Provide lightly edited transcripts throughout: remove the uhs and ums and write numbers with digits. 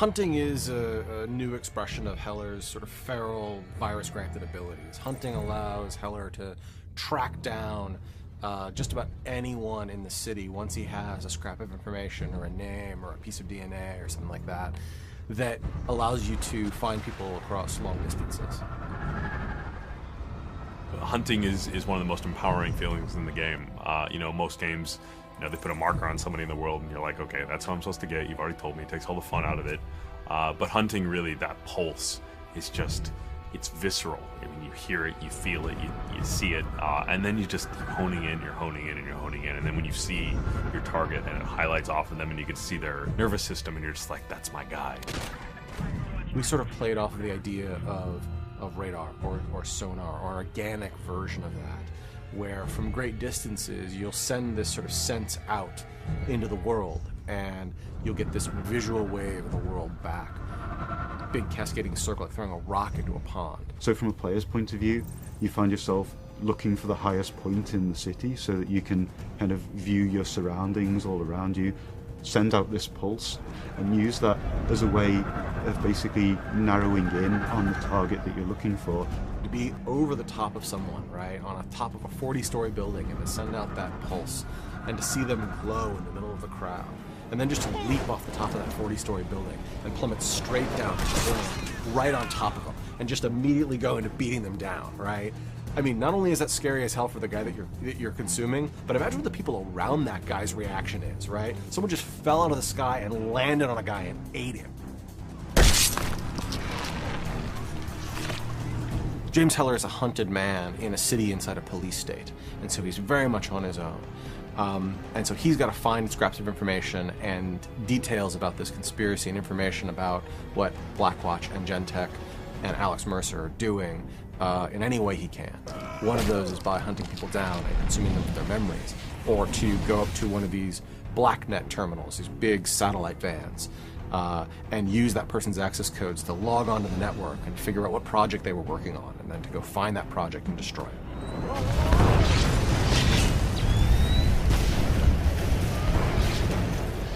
Hunting is a new expression of Heller's sort of feral, virus-granted abilities. Hunting allows Heller to track down just about anyone in the city once he has a scrap of information or a name or a piece of DNA or something like that, that allows you to find people across long distances. Hunting is one of the most empowering feelings in the game. Most games, they put a marker on somebody in the world and you're like, okay, that's what I'm supposed to get. You've already told me. It takes all the fun out of it. But hunting, really, that pulse is just, it's visceral. I mean, you hear it, you feel it, you see it, and then you're honing in, and then when you see your target and it highlights off of them and you can see their nervous system and you're just like, that's my guy. We sort of played off of the idea of radar or sonar, or organic version of that, where from great distances you'll send this sort of sense out into the world and you'll get this visual wave of the world back. Big cascading circle, like throwing a rock into a pond. So from a player's point of view, you find yourself looking for the highest point in the city so that you can kind of view your surroundings all around you, send out this pulse, and use that as a way of basically narrowing in on the target that you're looking for. To be over the top of someone, right, on the top of a 40-story building, and to send out that pulse, and to see them glow in the middle of the crowd, and then just to leap off the top of that 40-story building and plummet straight down to the ground, right on top of them, and just immediately go into beating them down, right? I mean, not only is that scary as hell for the guy that you're consuming, but imagine what the people around that guy's reaction is, right? Someone just fell out of the sky and landed on a guy and ate him. James Heller is a hunted man in a city inside a police state, and so he's very much on his own. And so he's got to find scraps of information and details about this conspiracy and information about what Blackwatch and Gentek and Alex Mercer are doing in any way he can. One of those is by hunting people down and consuming them with their memories, or to go up to one of these BlackNet terminals, these big satellite vans, and use that person's access codes to log onto the network and figure out what project they were working on, and then to go find that project and destroy it.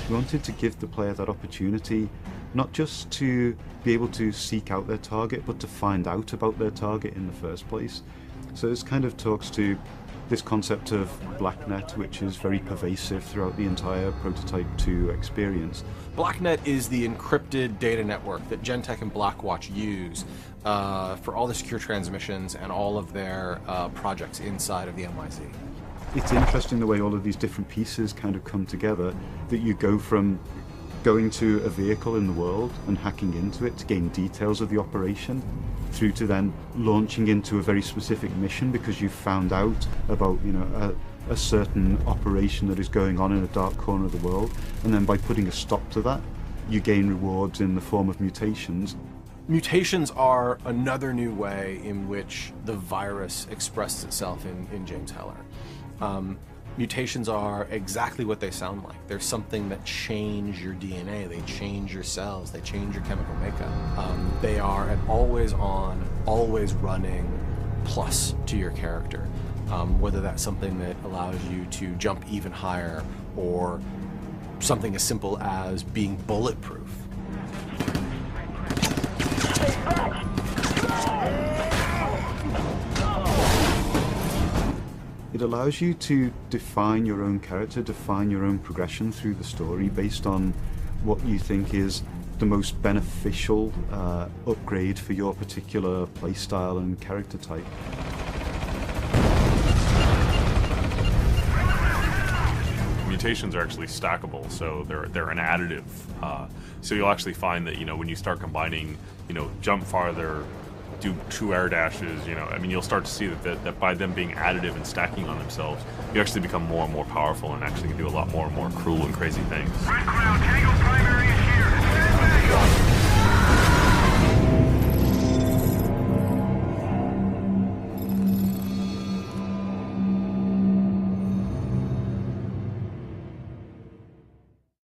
We wanted to give the player that opportunity, not just to be able to seek out their target, but to find out about their target in the first place. So this kind of talks to this concept of BlackNet, which is very pervasive throughout the entire Prototype 2 experience. BlackNet is the encrypted data network that Gentek and Blackwatch use for all the secure transmissions and all of their projects inside of the MIZ. It's interesting the way all of these different pieces kind of come together, that you go from going to a vehicle in the world and hacking into it to gain details of the operation, through to then launching into a very specific mission because you've found out about, a certain operation that is going on in a dark corner of the world, and then by putting a stop to that, you gain rewards in the form of mutations. Mutations are another new way in which the virus expresses itself in James Heller. Mutations are exactly what they sound like. They're something that change your DNA, they change your cells, they change your chemical makeup. They are an always on, always running plus to your character. Whether that's something that allows you to jump even higher, or something as simple as being bulletproof. It allows you to define your own character, define your own progression through the story based on what you think is the most beneficial upgrade for your particular playstyle and character type. Mutations are actually stackable, so they're an additive. So you'll actually find that when you start combining, jump farther, do 2 air dashes, you'll start to see that by them being additive and stacking on themselves, you actually become more and more powerful and actually can do a lot more and more cruel and crazy things.